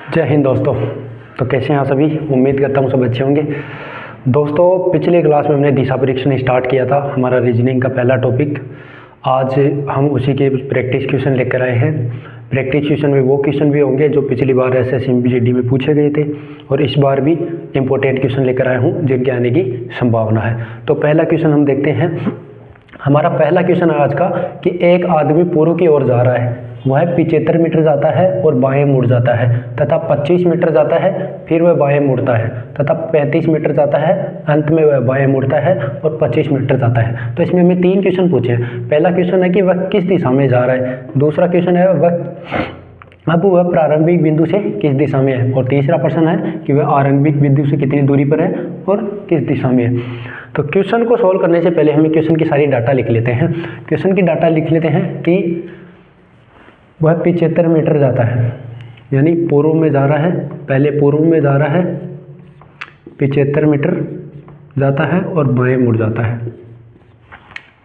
जय हिंद दोस्तों। तो कैसे हैं आप सभी? उम्मीद करता हूँ सब अच्छे होंगे। दोस्तों, पिछले क्लास में हमने दिशा परीक्षण स्टार्ट किया था, हमारा रीजनिंग का पहला टॉपिक। आज हम उसी के प्रैक्टिस क्वेश्चन लेकर आए हैं। प्रैक्टिस क्वेश्चन में वो क्वेश्चन भी होंगे जो पिछली बार SSMPGD में पूछे गए थे, और इस बार भी इम्पोर्टेंट क्वेश्चन लेकर आया हूँ जिनके आने की संभावना है। तो पहला क्वेश्चन हम देखते हैं। हमारा पहला क्वेश्चन है आज का कि एक आदमी पूर्व की ओर जा रहा है, वह 75 मीटर जाता है और बाएं मुड़ जाता है, तथा 25 मीटर जाता है, फिर वह बाएं मुड़ता है, तथा 35 मीटर जाता है, अंत में वह बाएं मुड़ता है और 25 मीटर जाता है। तो इसमें हमें 3 क्वेश्चन पूछे हैं। पहला क्वेश्चन है कि वह किस दिशा में जा रहा है, दूसरा क्वेश्चन है वह प्रारंभिक बिंदु से किस दिशा में है, और तीसरा प्रश्न है कि वह आरंभिक बिंदु से कितनी दूरी पर है और किस दिशा में है। तो क्वेश्चन को सॉल्व करने से पहले हमें क्वेश्चन की सारी डाटा लिख लेते हैं। क्वेश्चन की डाटा लिख लेते हैं कि वह 75 मीटर जाता है, यानी पूर्व में जा रहा है, पहले पूर्व में जा रहा है, 75 मीटर जाता है और बाएं मुड़ जाता है।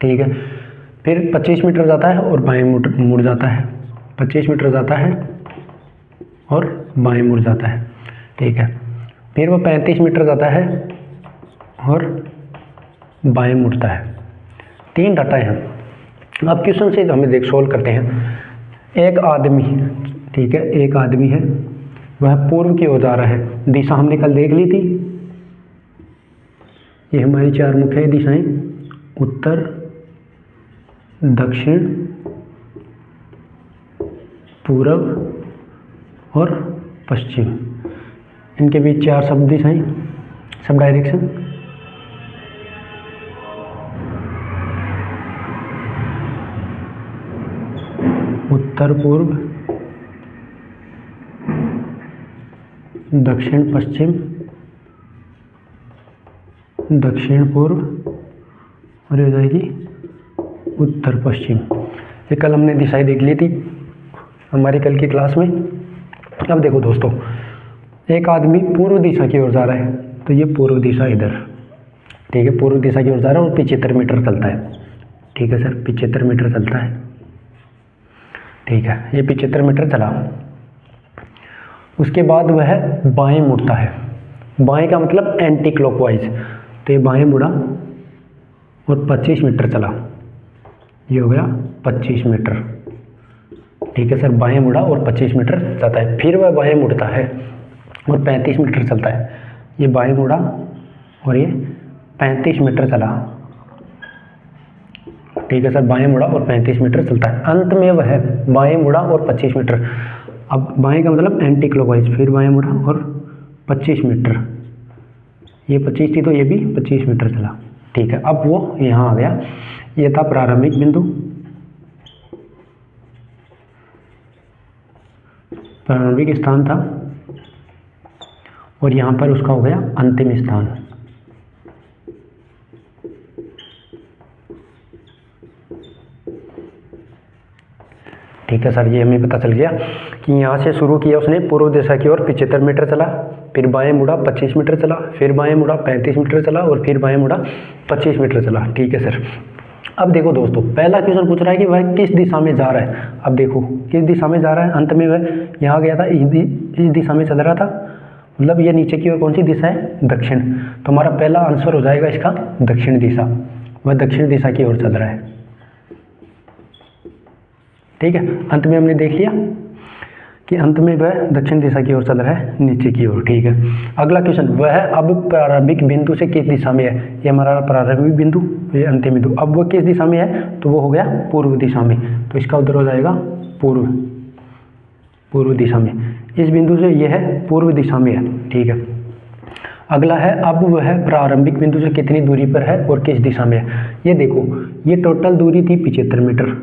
ठीक है। फिर 25 मीटर जाता है और बाएं मुड़ जाता है, 25 मीटर जाता है और बाएं मुड़ जाता है। ठीक है। फिर वो 35 मीटर जाता है और बाएं मुड़ता है। 3 डाटा हैं। अब क्वेश्चन से हमें सोल्व करते हैं। एक आदमी, ठीक है, एक आदमी है, वह पूर्व की ओर जा रहा है। दिशा हमने कल देख ली थी। ये हमारी 4 मुख्य दिशाएं, उत्तर, दक्षिण, पूर्व और पश्चिम। इनके बीच 4 सब दिशाएं, सब डायरेक्शन। उत्तर पूर्व, दक्षिण पश्चिम, दक्षिण पूर्व, और ये हो जाएगी उत्तर पश्चिम। ये कल हमने दिशाएं देख ली थी हमारी कल की क्लास में। अब देखो दोस्तों, एक आदमी पूर्व दिशा की ओर जा रहा है, तो ये पूर्व दिशा इधर, ठीक है, पूर्व दिशा की ओर जा रहा है और 75 मीटर चलता है। ठीक है सर, 75 मीटर चलता है। ठीक है, ये 75 मीटर चला। उसके बाद वह बाएं मुड़ता है। बाएं का मतलब एंटी क्लॉकवाइज। तो ये बाएं मुड़ा और 25 मीटर चला, ये हो गया 25 मीटर। ठीक है सर, बाएं मुड़ा और 25 मीटर जाता है। फिर वह बाएं मुड़ता है और 35 मीटर चलता है। ये बाएं मुड़ा और ये 35 मीटर चला। ठीक है सर, बाएं मुड़ा और 35 मीटर चलता है। अंत में वह बाएं मुड़ा और 25 मीटर। अब बाएं का मतलब एंटी क्लॉकवाइज, फिर बाएं मुड़ा और 25 मीटर। ये 25 थी तो ये भी 25 मीटर चला। ठीक है, अब वो यहाँ आ गया। ये था प्रारंभिक बिंदु, प्रारंभिक स्थान था, और यहाँ पर उसका हो गया अंतिम स्थान। ठीक है सर, ये हमें पता चल गया कि यहाँ से शुरू किया उसने पूर्व दिशा की ओर, 75 मीटर चला, फिर बाएं मुड़ा 25 मीटर चला, फिर बाएं मुड़ा 35 मीटर चला, और फिर बाएं मुड़ा 25 मीटर चला। ठीक है सर। अब देखो दोस्तों, पहला क्वेश्चन पूछ रहा है कि वह किस दिशा में जा रहा है। अब देखो किस दिशा में जा रहा है। अंत में वह यहाँ गया था, इस दिशा में चल रहा था, मतलब ये नीचे की ओर कौन सी दिशा है? दक्षिण। तो हमारा पहला आंसर हो जाएगा इसका दक्षिण दिशा। वह दक्षिण दिशा की ओर चल रहा है। ठीक है, अंत में हमने देख लिया कि अंत में वह दक्षिण दिशा की ओर चल रहा है, नीचे की ओर। ठीक है। अगला क्वेश्चन, वह अब प्रारंभिक बिंदु से किस दिशा में है। ये हमारा प्रारंभिक बिंदु, ये अंतिम बिंदु। अब वो किस दिशा में है, तो वो हो गया पूर्व दिशा में। तो इसका उत्तर हो जाएगा पूर्व, पूर्व दिशा में। इस बिंदु से ये है पूर्व दिशा में है। ठीक है। अगला है, अब वह प्रारंभिक बिंदु से कितनी दूरी पर है और किस दिशा में है। ये देखो, ये टोटल दूरी थी 75 मीटर।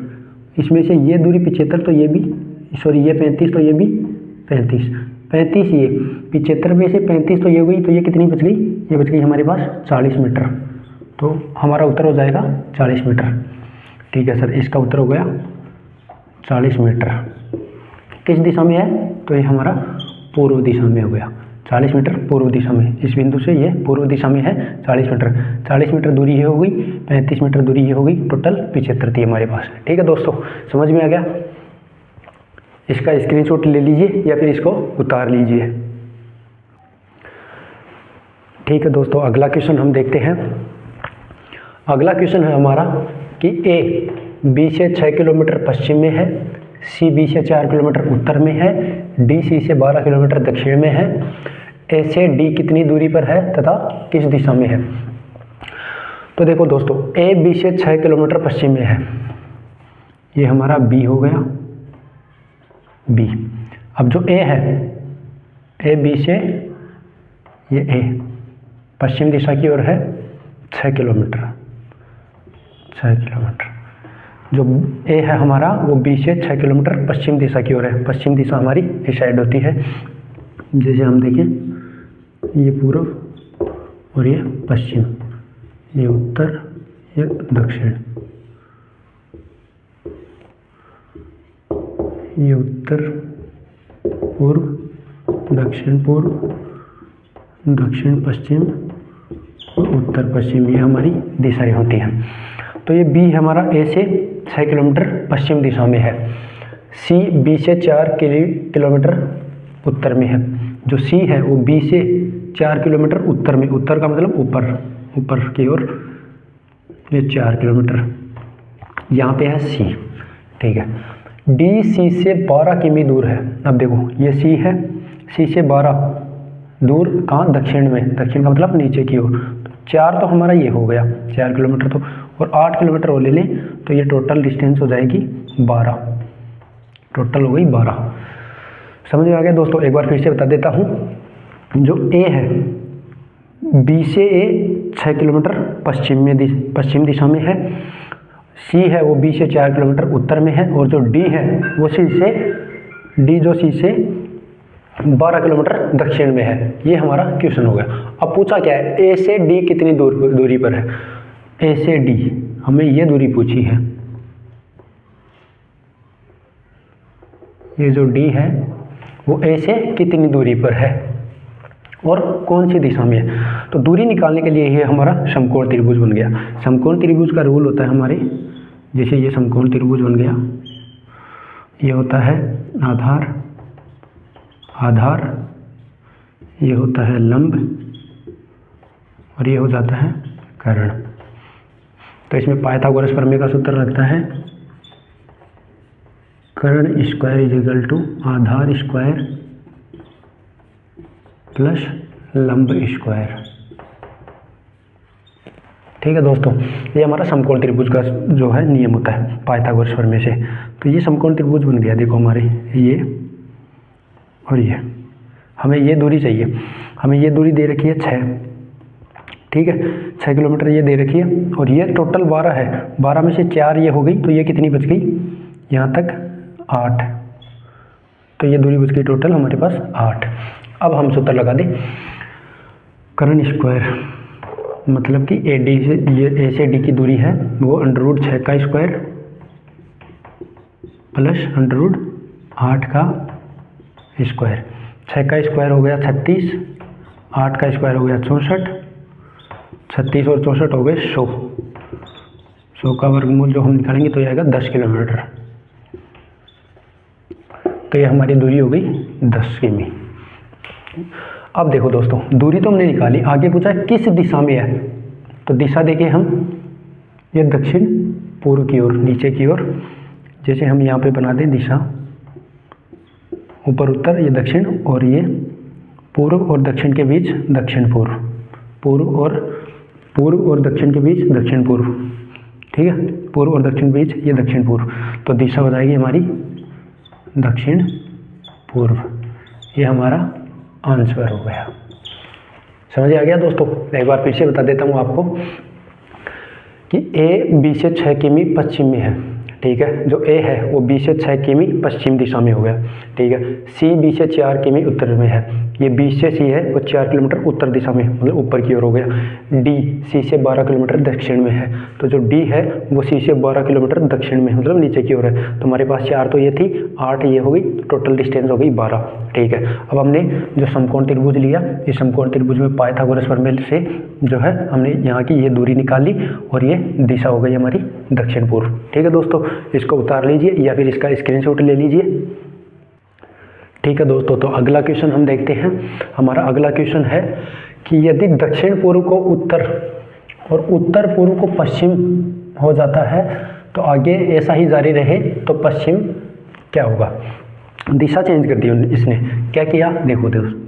इसमें से ये दूरी 75, तो ये भी, सॉरी ये 35, तो ये भी 35, 35 ये 75 में से 35 तो ये हुई, तो ये कितनी बच गई? ये बच गई हमारे पास 40 मीटर। तो हमारा उत्तर हो जाएगा 40 मीटर। ठीक है सर, इसका उत्तर हो गया 40 मीटर। किस दिशा में है? तो ये हमारा पूर्व दिशा में हो गया। 40 मीटर पूर्व दिशा में, इस बिंदु से ये पूर्व दिशा में है 40 मीटर। 40 मीटर दूरी ये हो गई, 35 मीटर दूरी ये हो गई, टोटल 75 थी हमारे पास। ठीक है दोस्तों, समझ में आ गया? इसका स्क्रीनशॉट ले लीजिए या फिर इसको उतार लीजिए। ठीक है दोस्तों, अगला क्वेश्चन हम देखते हैं। अगला क्वेश्चन है हमारा कि ए बी से 6 किलोमीटर पश्चिम में है, सी बी से 4 किलोमीटर उत्तर में है, डी सी से 12 किलोमीटर दक्षिण में है, ए से डी कितनी दूरी पर है तथा किस दिशा में है। तो देखो दोस्तों, ए बी से 6 किलोमीटर पश्चिम में है, ये हमारा बी हो गया, बी। अब जो ए है, ए बी से ये ए पश्चिम दिशा की ओर है 6 किलोमीटर, 6 किलोमीटर। जो ए है हमारा वो बी से 6 किलोमीटर पश्चिम दिशा की ओर है। पश्चिम दिशा हमारी इस साइड होती है, जैसे हम देखें ये पूर्व और ये पश्चिम, ये उत्तर, ये दक्षिण, ये उत्तर पूर्व, दक्षिण पूर्व, दक्षिण पश्चिम और उत्तर पश्चिम, ये हमारी दिशाएं होती हैं। तो ये बी हमारा ए से 6 किलोमीटर पश्चिम दिशा में है, सी बी से 4 किलोमीटर उत्तर में है। जो सी है वो बी से 4 किलोमीटर उत्तर में, उत्तर का मतलब ऊपर, ऊपर की ओर, ये 4 किलोमीटर यहाँ पे है सी। ठीक है, डी सी से 12 किमी दूर है। अब देखो ये सी है, सी से 12 दूर कहाँ, दक्षिण में, दक्षिण का मतलब नीचे की ओर। 4 तो हमारा ये हो गया 4 किलोमीटर, तो और 8 किलोमीटर और ले लें तो ये टोटल डिस्टेंस हो जाएगी 12, टोटल हो गई 12। समझ में आ गया दोस्तों। एक बार फिर से बता देता हूँ, जो ए है बी से ए 6 किलोमीटर पश्चिम दिशा में है, सी है वो बी से 4 किलोमीटर उत्तर में है, और जो डी है वो सी से 12 किलोमीटर दक्षिण में है। ये हमारा क्वेश्चन हो गया। अब पूछा क्या है, ए से डी कितनी दूरी पर है। ए से डी हमें ये दूरी पूछी है, ये जो डी है वो ए से कितनी दूरी पर है और कौन सी दिशा में है। तो दूरी निकालने के लिए ये हमारा समकोण त्रिभुज बन गया। समकोण त्रिभुज का रूल होता है हमारे, जैसे ये समकोण त्रिभुज बन गया, ये होता है आधार, आधार, ये होता है लंब और ये हो जाता है कर्ण। तो इसमें पाइथागोरस प्रमेय का सूत्र लगता है कर्ण स्क्वायर इज इक्वल टू आधार स्क्वायर प्लस लंब स्क्वायर। ठीक है दोस्तों, ये हमारा समकोण त्रिभुज का जो है नियम होता है पाइथागोरस प्रमेय से। तो ये समकोण त्रिभुज बन गया। देखो हमारे ये और ये, हमें ये दूरी चाहिए, हमें ये दूरी दे रखी है 6, ठीक है, 6 किलोमीटर ये दे रखी है, और ये टोटल 12 है। 12 में से 4 ये हो गई, तो ये कितनी बच गई, यहाँ तक 8, तो ये दूरी बच गई टोटल हमारे पास 8। अब हम सूत्र लगा दें, कर्ण स्क्वायर मतलब कि ए डी से, ये ए से डी की दूरी है वो √6 का स्क्वायर प्लस √8 का स्क्वायर। 6 का स्क्वायर हो गया 36, 8 का स्क्वायर हो गया 64, 36 और 64 हो गए 100। 100 का वर्गमूल जो हम निकालेंगे तो ये आएगा 10 किलोमीटर। तो ये हमारी दूरी हो गई 10 किमी। अब देखो दोस्तों, दूरी तो हमने निकाली, आगे पूछा किस दिशा में है। तो दिशा देखिए हम, ये दक्षिण पूर्व की ओर, नीचे की ओर, जैसे हम यहाँ पे बना दें दिशा, ऊपर उत्तर, ये दक्षिण, और ये पूर्व और दक्षिण के बीच दक्षिण पूर्व, पूर्व और दक्षिण के बीच दक्षिण पूर्व। ठीक है, पूर्व और दक्षिण बीच ये दक्षिण पूर्व, तो दिशा हो जाएगी हमारी दक्षिण पूर्व। ये हमारा आंसर हो गया। समझ आ गया दोस्तों। एक बार फिर से बता देता हूँ आपको कि ए बी से 6 किमी पश्चिम में है। ठीक है, जो ए है वो बी से 6 किमी पश्चिम दिशा में हो गया। ठीक है, सी बी से 4 किमी उत्तर में है, ये बी से सी है वो 4 किलोमीटर उत्तर दिशा में, मतलब ऊपर की ओर हो गया। डी सी से 12 किलोमीटर दक्षिण में है, तो जो डी है वो सी से 12 किलोमीटर दक्षिण में, मतलब नीचे की ओर है। तो हमारे पास 4 तो ये थी, 8 ये हो गई, टोटल डिस्टेंस हो गई 12। ठीक है, अब हमने जो समकोण त्रिभुज लिया, इस समकोण त्रिभुज में पाइथागोरस प्रमेय से जो है हमने यहाँ की ये दूरी निकाली, और ये दिशा हो गई हमारी दक्षिण पूर्व। ठीक है दोस्तों, इसको उतार लीजिए या फिर इसका स्क्रीनशॉट ले लीजिए। ठीक है दोस्तों, तो अगला क्वेश्चन हम देखते हैं। हमारा अगला क्वेश्चन है कि यदि दक्षिण पूर्व को उत्तर और उत्तर पूर्व को पश्चिम हो जाता है तो आगे ऐसा ही जारी रहे तो पश्चिम क्या होगा। दिशा चेंज कर दी इसने, क्या किया देखो दोस्तों,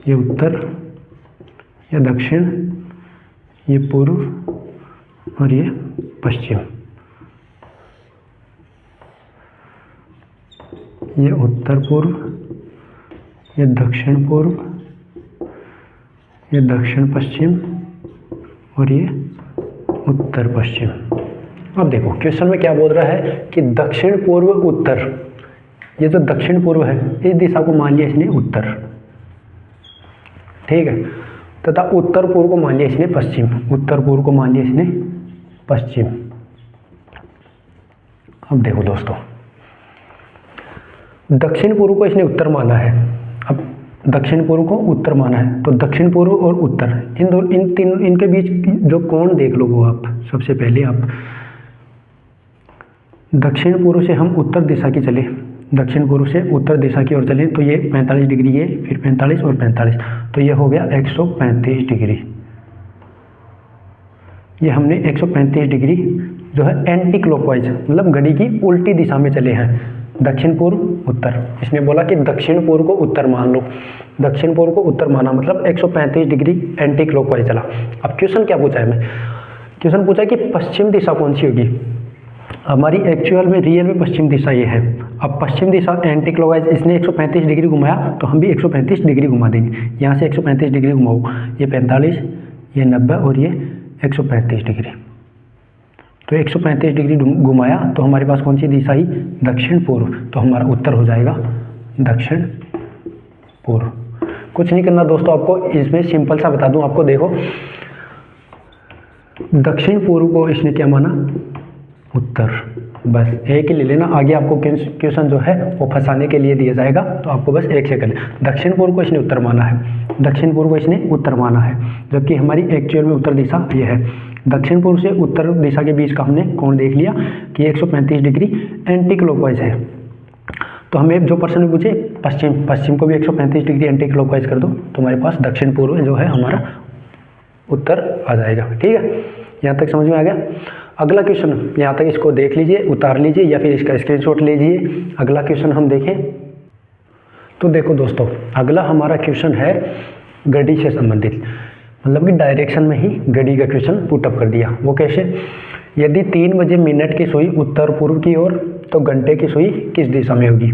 ये उत्तर, ये दक्षिण, ये पूर्व और ये पश्चिम। ये उत्तर पूर्व, ये दक्षिण पूर्व, ये दक्षिण पश्चिम और ये उत्तर पश्चिम। अब देखो क्वेश्चन में क्या बोल रहा है कि दक्षिण पूर्व उत्तर, ये जो दक्षिण पूर्व है इस दिशा को मान लिया इसने उत्तर, ठीक है, तथा उत्तर पूर्व को मान लिया इसने पश्चिम, उत्तर पूर्व को मान लिया इसने पश्चिम। अब देखो दोस्तों, दक्षिण पूर्व को इसने उत्तर माना है, अब दक्षिण पूर्व को उत्तर माना है तो दक्षिण पूर्व और उत्तर इनके बीच जो कोण देख लो वो आप सबसे पहले आप दक्षिण पूर्व से हम उत्तर दिशा की चले, दक्षिण पूर्व से उत्तर दिशा की ओर चले तो ये 45 डिग्री, ये फिर 45 और 45, तो ये हो गया 135 डिग्री। ये हमने 135 डिग्री जो है एंटी क्लॉकवाइज, मतलब घड़ी की उल्टी दिशा में चले हैं। दक्षिण पूर्व उत्तर, इसने बोला कि दक्षिण पूर्व को उत्तर मान लो, दक्षिण पूर्व को उत्तर माना मतलब 135 डिग्री एंटी क्लॉकवाइज चला। अब क्वेश्चन क्या पूछा है, मैं क्वेश्चन पूछा है कि पश्चिम दिशा कौन सी होगी। हमारी एक्चुअल में रियल में पश्चिम दिशा ये है। अब पश्चिम दिशा एंटी क्लॉकवाइज, इसने 135 डिग्री घुमाया तो हम भी 135 डिग्री घुमा देंगे। यहाँ से 135 डिग्री घुमाओ, ये 45, ये 90 और ये 135 डिग्री, तो 135 डिग्री घुमाया तो हमारे पास कौन सी दिशा आई, दक्षिण पूर्व, तो हमारा उत्तर हो जाएगा दक्षिण पूर्व। कुछ नहीं करना दोस्तों, आपको इसमें सिंपल सा बता दूं आपको, देखो दक्षिण पूर्व को इसने क्या माना, उत्तर, बस एक ही ले लेना। आगे आपको क्वेश्चन जो है वो फंसाने के लिए दिया जाएगा, तो आपको बस एक से कर ले। दक्षिण पूर्व को इसने उत्तर माना है, दक्षिण पूर्व को इसने उत्तर माना है, जबकि हमारी एक्चुअल में उत्तर दिशा ये है। दक्षिण पूर्व से उत्तर दिशा के बीच का हमने कोण देख लिया कि 135 डिग्री एंटी क्लॉकवाइज है। तो हमें जो प्रश्न पूछे पश्चिम, पश्चिम को भी 135 डिग्री एंटी क्लॉकवाइज कर दो तो हमारे पास दक्षिण पूर्व जो है हमारा उत्तर आ जाएगा। ठीक है, यहाँ तक समझ में आ गया। अगला क्वेश्चन, यहाँ तक इसको देख लीजिए, उतार लीजिए या फिर इसका स्क्रीनशॉट लीजिए। अगला क्वेश्चन हम देखें तो देखो दोस्तों, अगला हमारा क्वेश्चन है घड़ी से संबंधित, मतलब कि डायरेक्शन में ही घड़ी का क्वेश्चन पुटअप कर दिया। वो कैसे, यदि 3 बजे मिनट की सुई उत्तर पूर्व की ओर तो घंटे की सुई किस दिशा में होगी।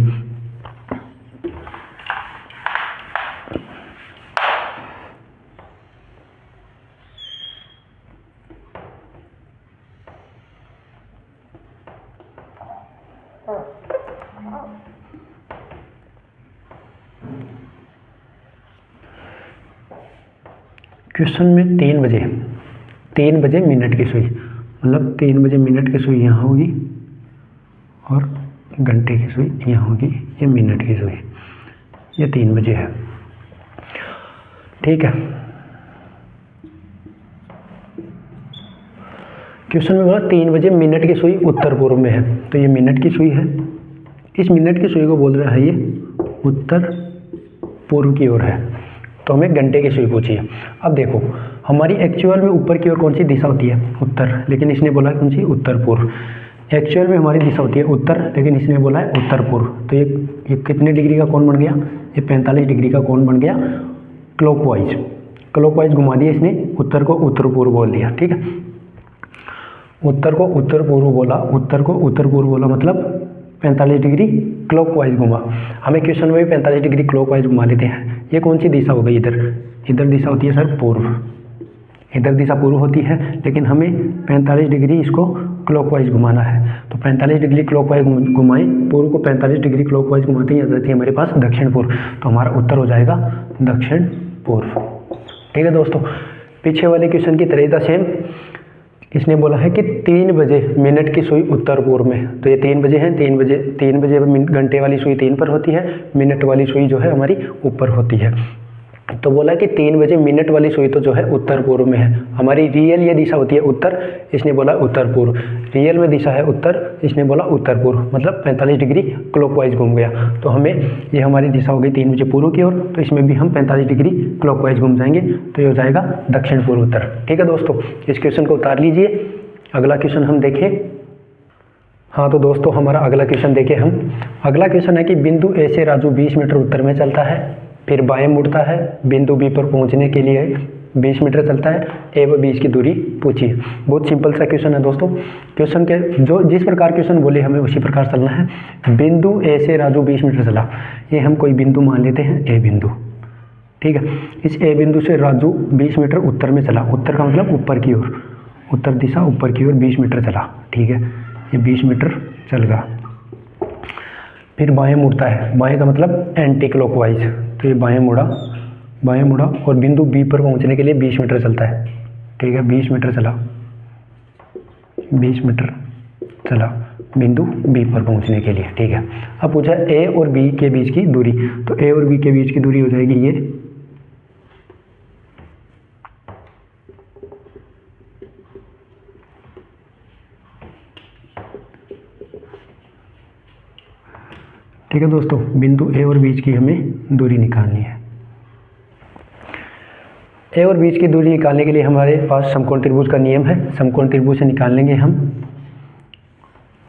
क्वेश्चन में 3 बजे मिनट की सुई, मतलब 3 बजे मिनट की सुई यहाँ होगी और घंटे की सुई यहाँ होगी, ये मिनट की सुई, ये 3 बजे है। ठीक है, क्वेश्चन में बोला 3 बजे मिनट की सुई उत्तर पूर्व में है, तो ये मिनट की सुई है। इस मिनट की सुई को बोल रहा है ये उत्तर पूर्व की ओर है, तो हमें घंटे की सुई पूछी है। अब देखो हमारी एक्चुअल में ऊपर की ओर कौन सी दिशा होती है, उत्तर, लेकिन इसने बोला कौन सी, उत्तर पूर्व। एक्चुअल में हमारी दिशा होती है उत्तर, लेकिन इसने बोला है उत्तर पूर्व, तो ये कितने डिग्री का कोण बन गया, ये 45 डिग्री का कोण बन गया क्लॉकवाइज घुमा दिया इसने, उत्तर को उत्तर पूर्व बोल दिया। ठीक है, उत्तर को उत्तर पूर्व बोला, उत्तर को उत्तर पूर्व बोला मतलब 45 डिग्री क्लॉकवाइज घुमा। हमें क्वेश्चन में भी 45 डिग्री क्लॉकवाइज घुमा लेते हैं। ये कौन सी दिशा हो गई, इधर दिशा होती है सर पूर्व, इधर दिशा पूर्व होती है, लेकिन हमें 45 डिग्री इसको क्लॉकवाइज घुमाना है, तो 45 डिग्री क्लॉकवाइज घुमाएं, पूर्व को 45 डिग्री क्लॉकवाइज घुमाते ही आ जाती है हमारे पास दक्षिण पूर्व, तो हमारा उत्तर हो जाएगा दक्षिण पूर्व। ठीक है दोस्तों, पीछे वाले क्वेश्चन की तरह था सेम, इसने बोला है कि 3 बजे मिनट की सुई उत्तर पूर्व में, तो ये 3 बजे है, 3 बजे घंटे वाली सुई 3 पर होती है, मिनट वाली सुई जो है हमारी ऊपर होती है। तो बोला कि 3 बजे मिनट वाली सुई तो जो है उत्तर पूर्व में है। हमारी रियल ये दिशा होती है उत्तर, इसने बोला उत्तर पूर्व। रियल में दिशा है उत्तर, इसने बोला उत्तर पूर्व, मतलब 45 डिग्री क्लॉकवाइज घूम गया। तो हमें ये हमारी दिशा हो गई 3 बजे पूर्व की ओर, तो इसमें भी हम 45 डिग्री क्लॉकवाइज घूम जाएंगे, तो ये हो जाएगा दक्षिण पूर्व उत्तर। ठीक है दोस्तों, इस क्वेश्चन को उतार लीजिए। अगला क्वेश्चन हम देखें। हाँ तो दोस्तों हमारा अगला क्वेश्चन देखें हम। अगला क्वेश्चन है कि बिंदु ए से राजू 20 मीटर उत्तर में चलता है, फिर बाएं मुड़ता है, बिंदु बी पर पहुंचने के लिए 20 मीटर चलता है, ए व बी की दूरी पूछिए। बहुत सिंपल सा क्वेश्चन है दोस्तों। क्वेश्चन के जो जिस प्रकार क्वेश्चन बोले हमें उसी प्रकार चलना है। बिंदु ए से राजू 20 मीटर चला, ये हम कोई बिंदु मान लेते हैं ए बिंदु। ठीक है, इस ए बिंदु से राजू 20 मीटर उत्तर में चला, उत्तर का मतलब ऊपर की ओर, उत्तर दिशा ऊपर की ओर 20 मीटर चला। ठीक है, ये 20 मीटर चल गया, फिर बाएं मुड़ता है, बाएं का मतलब एंटी क्लॉकवाइज, तो ये बाएं मुड़ा और बिंदु बी पर पहुंचने के लिए 20 मीटर चलता है। ठीक है, 20 मीटर चला, 20 मीटर चला बिंदु बी पर पहुंचने के लिए। ठीक है, अब पूछा ए और बी के बीच की दूरी, तो ए और बी के बीच की दूरी हो जाएगी ये, ठीक है दोस्तों, बिंदु ए और बीच की हमें दूरी निकालनी है। ए और बीच की दूरी निकालने के लिए हमारे पास समकोण त्रिभुज का नियम है। समकोण त्रिभुज से निकाल लेंगे हम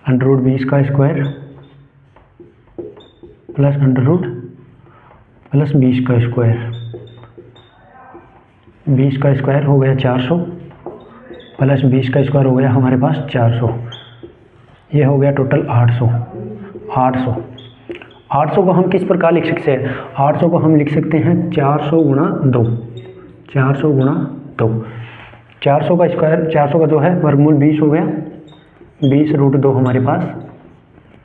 √20 का स्क्वायर प्लस √+20 का स्क्वायर। 20 का स्क्वायर हो गया 400 प्लस 20 का स्क्वायर हो गया हमारे पास 400, ये हो गया टोटल 800 को हम किस प्रकार लिख सकते हैं? 800 को हम लिख सकते हैं 400 गुणा 2, 400 का स्क्वायर, 400 का जो है वर्गमूल 20 हो गया, 20√2 हमारे पास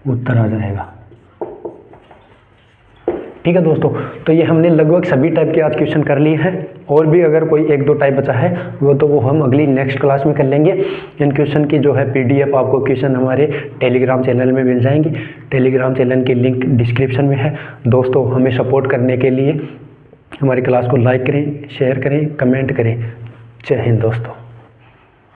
उत्तर आ जाएगा। ठीक है दोस्तों, तो ये हमने लगभग सभी टाइप के आज क्वेश्चन कर लिए हैं, और भी अगर कोई 1-2 टाइप बचा है वो हम अगली नेक्स्ट क्लास में कर लेंगे। इन क्वेश्चन की जो है PDF आपको क्वेश्चन हमारे टेलीग्राम चैनल में मिल जाएंगे। टेलीग्राम चैनल की लिंक डिस्क्रिप्शन में है। दोस्तों हमें सपोर्ट करने के लिए हमारी क्लास को लाइक करें, शेयर करें, कमेंट करें। जय हिंद दोस्तों।